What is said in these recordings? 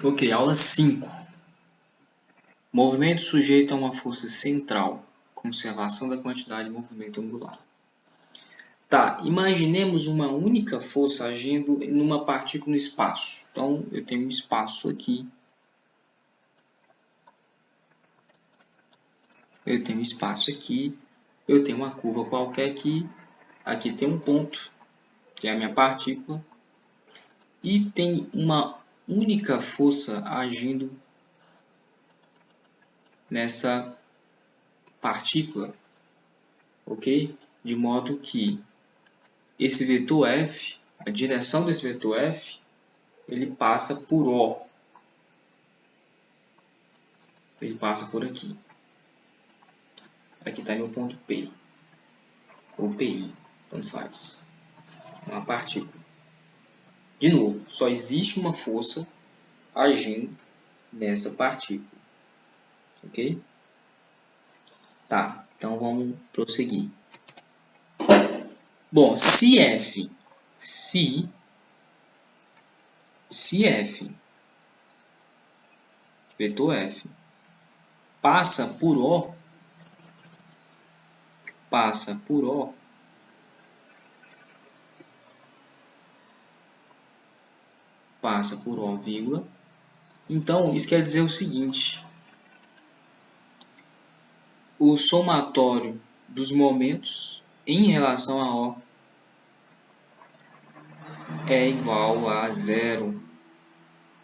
Ok, aula 5. Movimento sujeito a uma força central. Conservação da quantidade de movimento angular. Tá, imaginemos uma única força agindo numa partícula no espaço. Então, eu tenho um espaço aqui. Eu tenho um espaço aqui. Eu tenho uma curva qualquer aqui. Aqui tem um ponto, que é a minha partícula. E tem uma única força agindo nessa partícula, ok? De modo que esse vetor F, a direção desse vetor F, ele passa por O. Ele passa por aqui. Aqui está meu ponto P, ou PI, tanto faz. Uma partícula. De novo, só existe uma força agindo nessa partícula. Ok? Tá, então vamos prosseguir. Bom, se F, vetor F, passa por O, vírgula. Então, isso quer dizer o seguinte: o somatório dos momentos em relação a O é igual a zero,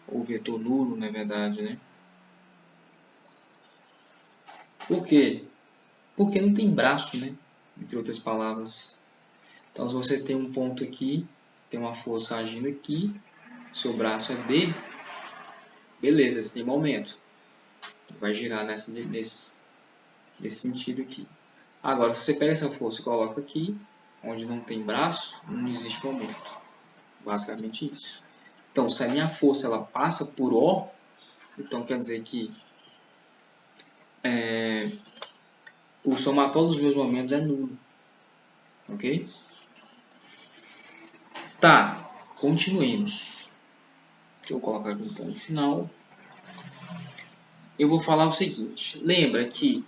ou vetor nulo, na verdade, né? Por quê? Porque não tem braço, né? Entre outras palavras. Então, se você tem um ponto aqui, tem uma força agindo aqui, seu braço é B, beleza, você tem momento. Vai girar nesse sentido aqui. Agora, se você pega essa força e coloca aqui, onde não tem braço, não existe momento. Basicamente isso. Então, se a minha força ela passa por O, então quer dizer que o somatório dos meus momentos é nulo. Ok? Tá, continuemos. Deixa eu colocar aqui um ponto final. Eu vou falar o seguinte. Lembra que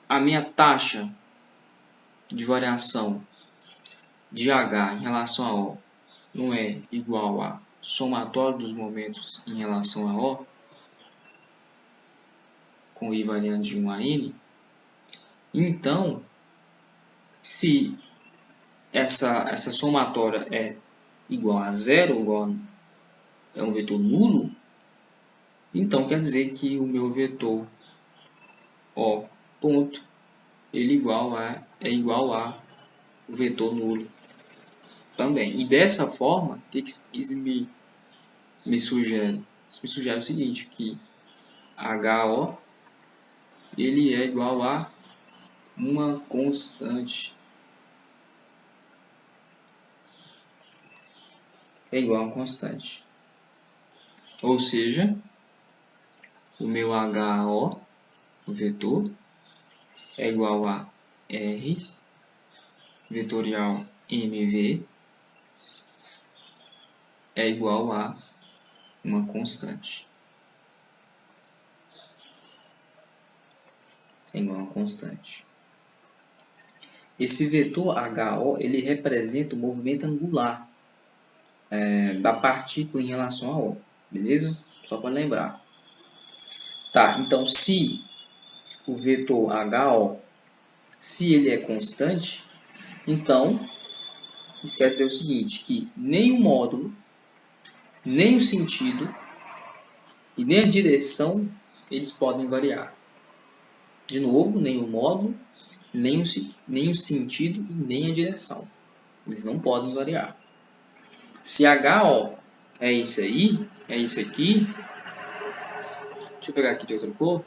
a minha taxa de variação de H em relação a O não é igual a somatório dos momentos em relação a O, com I variando de 1 a N. Então, se essa somatória é igual a zero, é um vetor nulo, então quer dizer que o meu vetor O ponto ele é igual a o vetor nulo também. E dessa forma, o que isso me sugere? Isso me sugere o seguinte, que HO ele é igual a uma constante. É igual a uma constante. Ou seja, o meu HO, o vetor, é igual a R vetorial MV é igual a uma constante. É igual a uma constante. Esse vetor HO ele representa o movimento angular da partícula em relação a O. Beleza? Só para lembrar. Tá, então se o vetor HO, se ele é constante, então isso quer dizer o seguinte, que nem o módulo, nem o sentido e nem a direção eles podem variar. De novo, nem o módulo, nem o sentido e nem a direção. Eles não podem variar. Se HO é isso aí, é isso aqui, deixa eu pegar aqui de outra cor,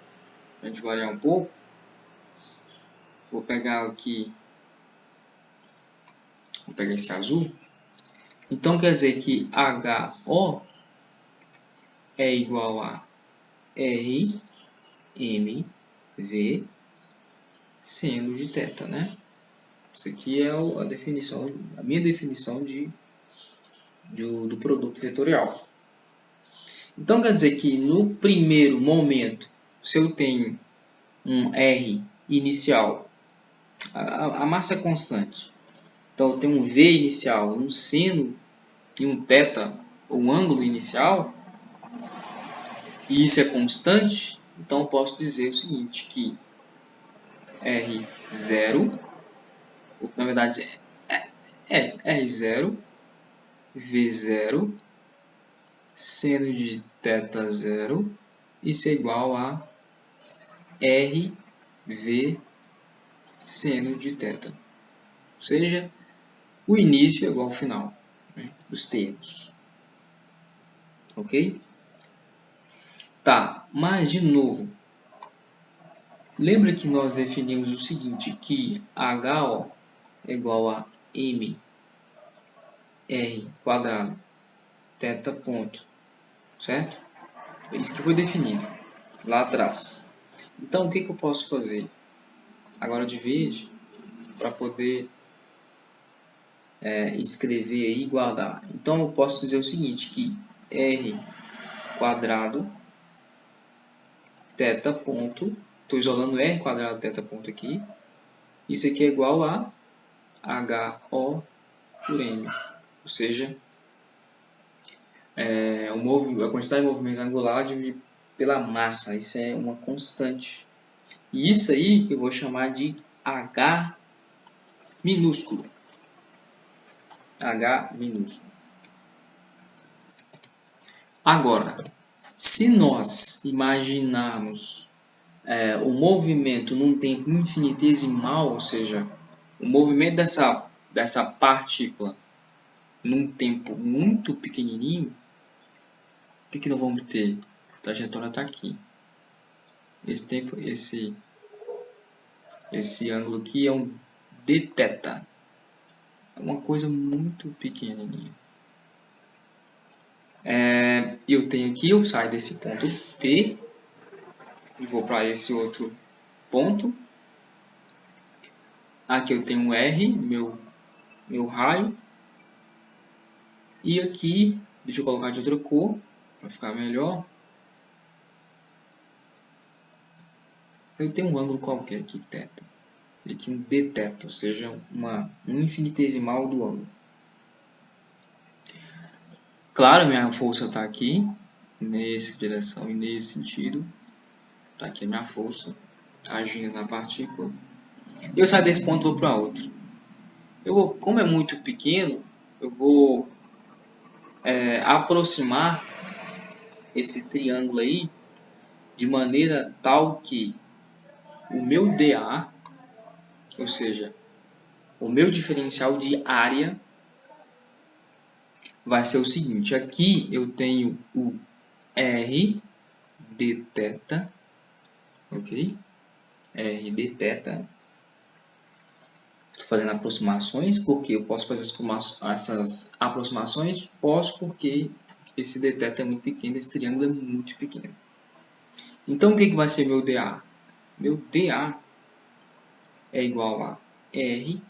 para a gente variar um pouco. Vou pegar esse azul. Então quer dizer que HO é igual a R, M, V, seno de θ, né? Isso aqui é a minha definição de do produto vetorial. Então, quer dizer que no primeiro momento, se eu tenho um R inicial, a massa é constante. Então, eu tenho um V inicial, um seno e um θ, um ângulo inicial, e isso é constante, então eu posso dizer o seguinte, que R0, na verdade R0, V0, seno de θ0, isso é igual a RV seno de θ. Ou seja, o início é igual ao final, né, dos termos. Ok? Tá, mas de novo, lembra que nós definimos o seguinte, que HO é igual a M R quadrado θ ponto, certo? Isso que foi definido lá atrás. Então, o que eu posso fazer? Agora de vez, para poder escrever e guardar. Então, eu posso dizer o seguinte, que R quadrado θ ponto, estou isolando R quadrado θ ponto aqui, isso aqui é igual a HO por M, ou seja, a quantidade de movimento angular dividido pela massa, isso é uma constante. E isso aí eu vou chamar de H minúsculo. H minúsculo. Agora, se nós imaginarmos o movimento num tempo infinitesimal, ou seja, o movimento dessa partícula num tempo muito pequenininho, o que nós vamos ter? A trajetória está aqui. Esse tempo, esse ângulo aqui é um dθ. É uma coisa muito pequenininha. Eu tenho aqui, eu saio desse ponto P e vou para esse outro ponto. Aqui eu tenho um R, meu raio. E aqui, deixa eu colocar de outra cor, para ficar melhor. Eu tenho um ângulo qualquer aqui, θ. Aqui um dθ, ou seja, um infinitesimal do ângulo. Claro, minha força está aqui, nessa direção e nesse sentido. Está aqui a minha força agindo na partícula. Eu saio desse ponto e vou para outro. Como é muito pequeno, eu vou aproximar esse triângulo aí de maneira tal que o meu dA, ou seja, o meu diferencial de área, vai ser o seguinte. Aqui eu tenho o R dθ, ok? R dθ. Estou fazendo aproximações, porque eu posso fazer essas aproximações? Posso, porque esse dθ é muito pequeno, esse triângulo é muito pequeno. Então, o que vai ser meu dA? Meu dA é igual a R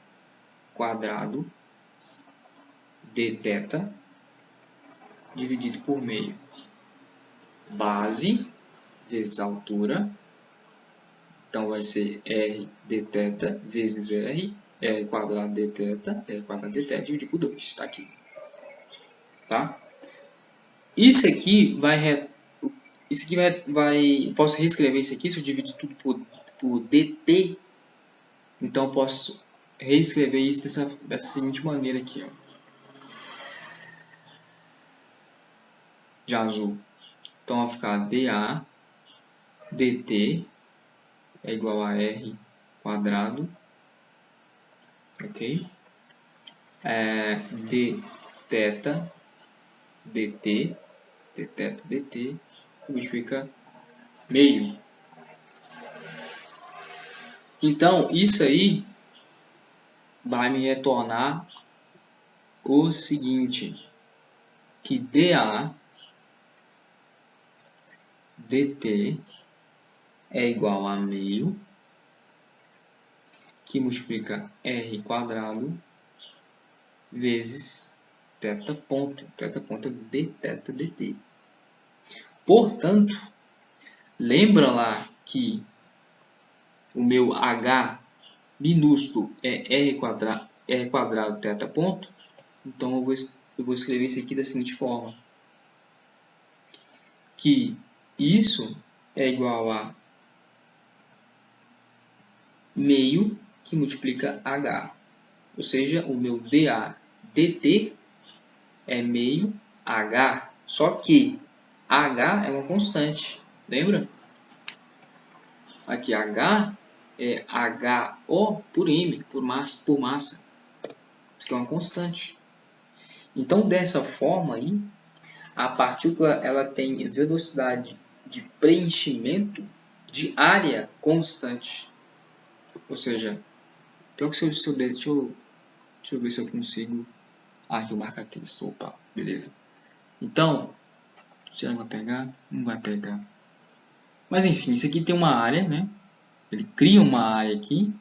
quadrado dθ dividido por meio. Base vezes altura. Então, vai ser R dθ vezes R quadrado dθ dividido por 2. Está aqui. Tá? Isso aqui posso reescrever isso aqui, se eu dividir tudo por dt, então eu posso reescrever isso dessa seguinte maneira aqui, ó, de azul. Então vai ficar dA dt é igual a R quadrado, ok? Dθ dt multiplica meio. Então, isso aí vai me retornar o seguinte, que dA dt é igual a meio, que multiplica R quadrado vezes θ ponto. Θ ponto é dθ dt. Portanto, lembra lá que o meu h minúsculo é r quadrado θ ponto? Então, eu vou escrever isso aqui da seguinte forma. Que isso é igual a meio que multiplica h. Ou seja, o meu dA dt é meio h. Só que h é uma constante. Lembra? Aqui h é HO por m, por massa. Isso aqui é uma constante. Então, dessa forma aí, a partícula ela tem velocidade de preenchimento de área constante. Ou seja, pior que se eu deixa eu ver se eu consigo. Ah, aqui eu marcar aqui. Opa, beleza. Então, será que vai pegar? Não vai pegar. Mas enfim, isso aqui tem uma área, né? Ele cria uma área aqui.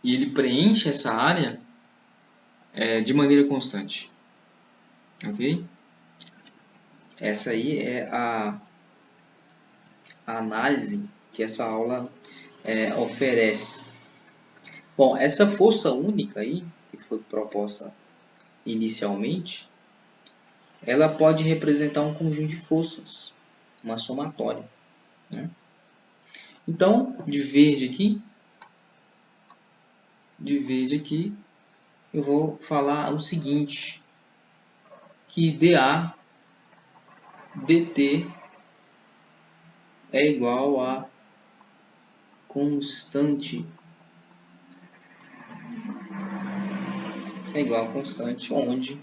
E ele preenche essa área de maneira constante. Ok? Essa aí é a análise que essa aula oferece. Bom, essa força única aí, que foi proposta inicialmente, ela pode representar um conjunto de forças, uma somatória. Né? Então, de verde aqui, eu vou falar o seguinte, que dA dt é igual a constante. É igual a constante onde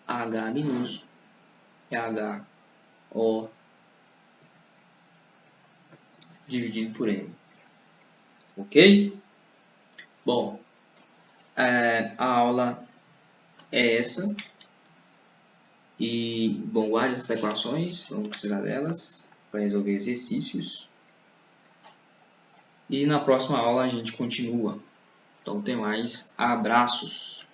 H minúsculo é HO dividido por M. Ok? Bom, a aula é essa. E, bom, guarde essas equações, vamos precisar delas para resolver exercícios. E na próxima aula a gente continua. Então, tem mais. Abraços!